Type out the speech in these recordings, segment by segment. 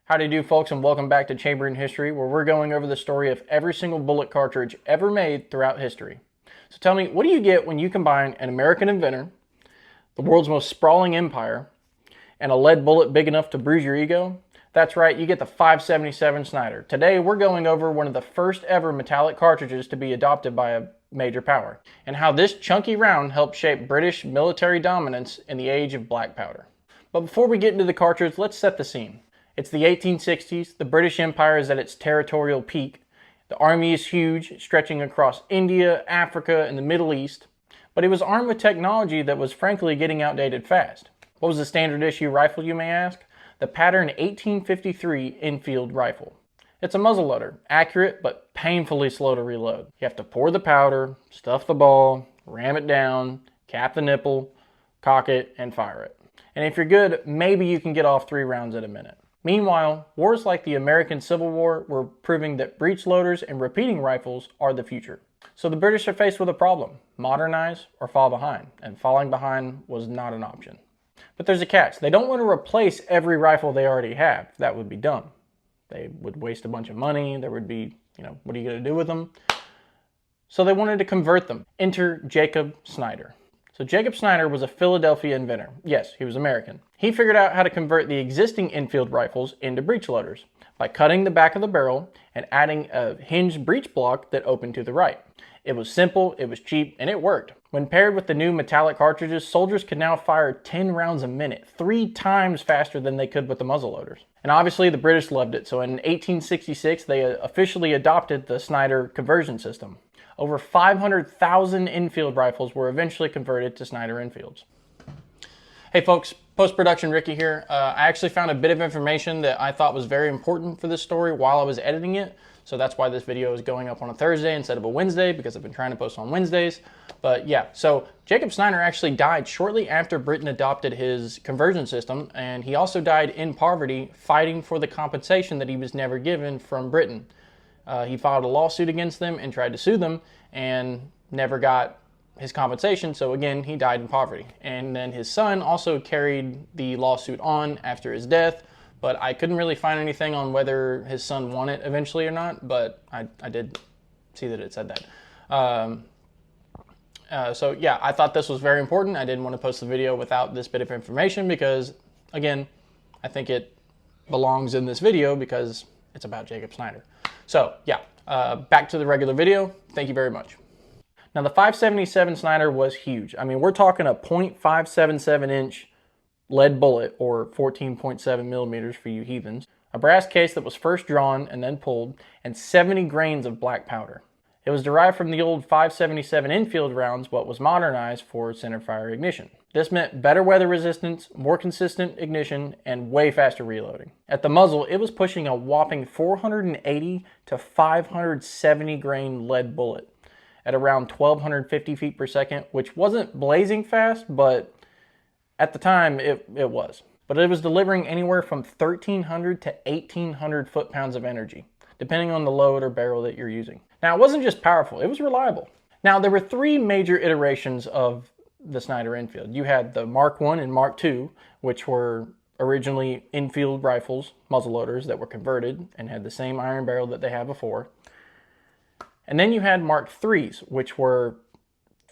How do you do, folks, and welcome back to Chamber in History, where we're going over the story of every single bullet cartridge ever made throughout history. So tell me, what do you get when you combine an American inventor, the world's most sprawling empire, and a lead bullet big enough to bruise your ego? That's right, you get the 577 Snider. Today, we're going over one of the first ever metallic cartridges to be adopted by a major power, and how this chunky round helped shape British military dominance in the age of black powder. But before we get into the cartridge, let's set the scene. It's the 1860s, the British Empire is at its territorial peak, the army is huge, stretching across India, Africa, and the Middle East, but it was armed with technology that was frankly getting outdated fast. What was the standard issue rifle, you may ask? The pattern 1853 Enfield rifle. It's a muzzleloader, accurate but painfully slow to reload. You have to pour the powder, stuff the ball, ram it down, cap the nipple, cock it, and fire it. And if you're good, maybe you can get off 3 rounds at a minute. Meanwhile, wars like the American Civil War were proving that breech loaders and repeating rifles are the future. So the British are faced with a problem: modernize or fall behind, and falling behind was not an option. But there's a catch. They don't want to replace every rifle they already have. That would be dumb. They would waste a bunch of money. There would be, what are you going to do with them? So they wanted to convert them. Enter Jacob Snider. So Jacob Snider was a Philadelphia inventor. Yes, he was American. He figured out how to convert the existing Enfield rifles into breech loaders by cutting the back of the barrel and adding a hinged breech block that opened to the right. It was simple, it was cheap, and it worked. When paired with the new metallic cartridges, soldiers could now fire 10 rounds a minute, 3 times faster than they could with the muzzleloaders. And obviously the British loved it, so in 1866 they officially adopted the Snider conversion system. Over 500,000 Enfield rifles were eventually converted to Snider Enfields. Hey folks, post-production Ricky here. I actually found a bit of information that I thought was very important for this story while I was editing it. So that's why this video is going up on a Thursday instead of a Wednesday, because I've been trying to post on Wednesdays. But yeah, so Jacob Snider actually died shortly after Britain adopted his conversion system, and he also died in poverty fighting for the compensation that he was never given from Britain. He filed a lawsuit against them and tried to sue them and never got his compensation, so again, he died in poverty. And then his son also carried the lawsuit on after his death, but I couldn't really find anything on whether his son won it eventually or not, but I did see that it said that. So yeah, I thought this was very important. I didn't want to post the video without this bit of information because, again, I think it belongs in this video because it's about Jacob Snider. So yeah, back to the regular video. Thank you very much. Now the 577 Snider was huge. I mean, we're talking a .577 inch lead bullet, or 14.7 millimeters for you heathens, a brass case that was first drawn and then pulled, and 70 grains of black powder. It was derived from the old 577 Enfield rounds, but was modernized for centerfire ignition. This meant better weather resistance, more consistent ignition, and way faster reloading. At the muzzle, it was pushing a whopping 480 to 570 grain lead bullet at around 1,250 feet per second, which wasn't blazing fast, but at the time it was. But it was delivering anywhere from 1,300 to 1,800 foot-pounds of energy, depending on the load or barrel that you're using. Now, it wasn't just powerful, it was reliable. Now, there were 3 major iterations of the Snider Enfield. You had the Mark I and Mark II, which were originally Enfield rifles, muzzleloaders that were converted and had the same iron barrel that they had before. And then you had Mark IIIs, which were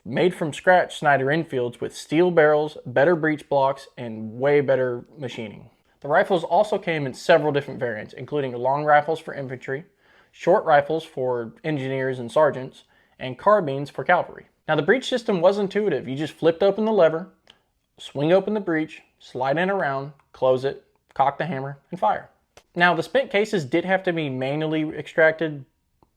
made from scratch Snider Enfields with steel barrels, better breech blocks, and way better machining. The rifles also came in several different variants, including long rifles for infantry, short rifles for engineers and sergeants, and carbines for cavalry. Now the breech system was intuitive. You just flipped open the lever, swing open the breech, slide in around, close it, cock the hammer, and fire. Now the spent cases did have to be manually extracted,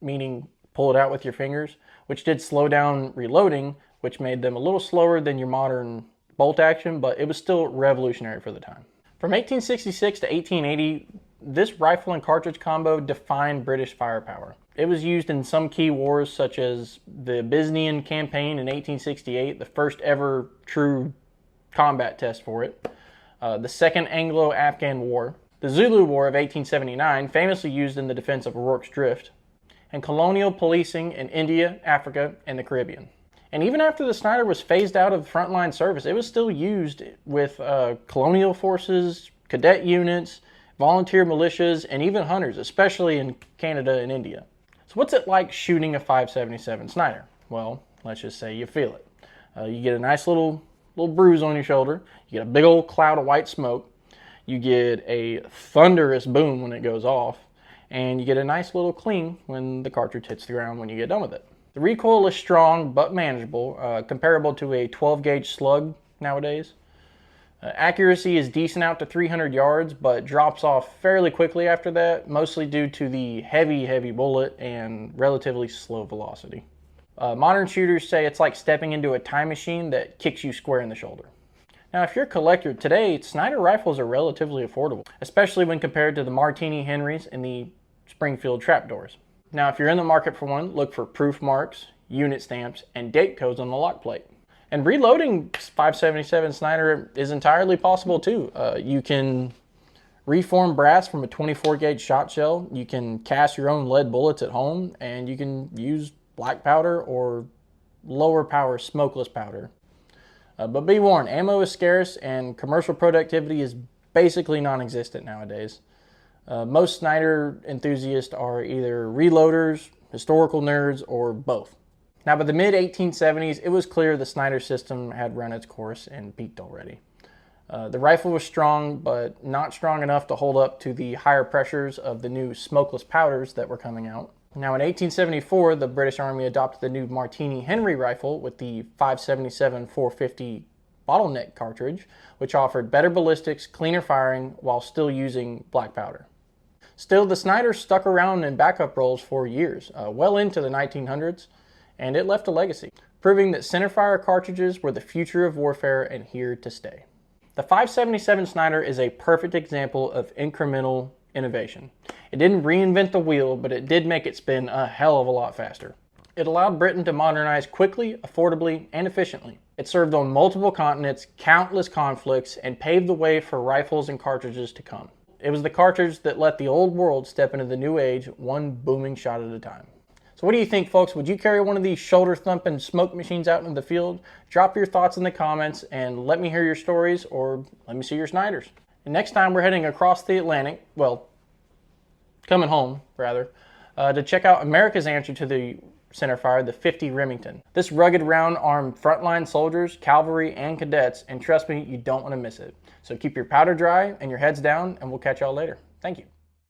meaning pull it out with your fingers, which did slow down reloading, which made them a little slower than your modern bolt action, but it was still revolutionary for the time. From 1866 to 1880, this rifle and cartridge combo defined British firepower. It was used in some key wars such as the Bosnian campaign in 1868, the first ever true combat test for it, the Second Anglo-Afghan War, the Zulu War of 1879, famously used in the defense of Rorke's Drift, and colonial policing in India, Africa, and the Caribbean. And even after the Snider was phased out of frontline service, it was still used with colonial forces, cadet units, volunteer militias, and even hunters, especially in Canada and India. So what's it like shooting a 5.77 Snider? Well, let's just say you feel it. You get a nice little bruise on your shoulder. You get a big old cloud of white smoke. You get a thunderous boom when it goes off. And you get a nice little cling when the cartridge hits the ground when you get done with it. The recoil is strong but manageable, comparable to a 12-gauge slug nowadays. Accuracy is decent out to 300 yards, but drops off fairly quickly after that, mostly due to the heavy bullet and relatively slow velocity. Modern shooters say it's like stepping into a time machine that kicks you square in the shoulder. Now, if you're a collector, today Snider rifles are relatively affordable, especially when compared to the Martini Henrys and the Springfield trapdoors. Now, if you're in the market for one, look for proof marks, unit stamps, and date codes on the lock plate. And reloading 5.77 Snider is entirely possible too. You can reform brass from a 24-gauge shot shell. You can cast your own lead bullets at home, and you can use black powder or lower power smokeless powder. But be warned, ammo is scarce and commercial productivity is basically non-existent nowadays. Most Snider enthusiasts are either reloaders, historical nerds, or both. Now, by the mid-1870s, it was clear the Snider system had run its course and peaked already. The rifle was strong, but not strong enough to hold up to the higher pressures of the new smokeless powders that were coming out. Now, in 1874, the British Army adopted the new Martini Henry rifle with the 5.77 450 bottleneck cartridge, which offered better ballistics, cleaner firing, while still using black powder. Still, the Snider stuck around in backup roles for years, well into the 1900s, and it left a legacy, proving that Centerfire cartridges were the future of warfare and here to stay. The 5.77 Snider is a perfect example of incremental innovation. It didn't reinvent the wheel, but it did make it spin a hell of a lot faster. It allowed Britain to modernize quickly, affordably, and efficiently. It served on multiple continents, countless conflicts, and paved the way for rifles and cartridges to come. It was the cartridge that let the old world step into the new age, one booming shot at a time. So what do you think, folks? Would you carry one of these shoulder-thumping smoke machines out into the field? Drop your thoughts in the comments and let me hear your stories, or let me see your Sniders. And next time we're heading across the Atlantic, well, coming home, rather, to check out America's answer to the Centerfire, the 50 Remington. This rugged round armed frontline soldiers, cavalry, and cadets, and trust me, you don't want to miss it. So keep your powder dry and your heads down, and we'll catch y'all later. Thank you.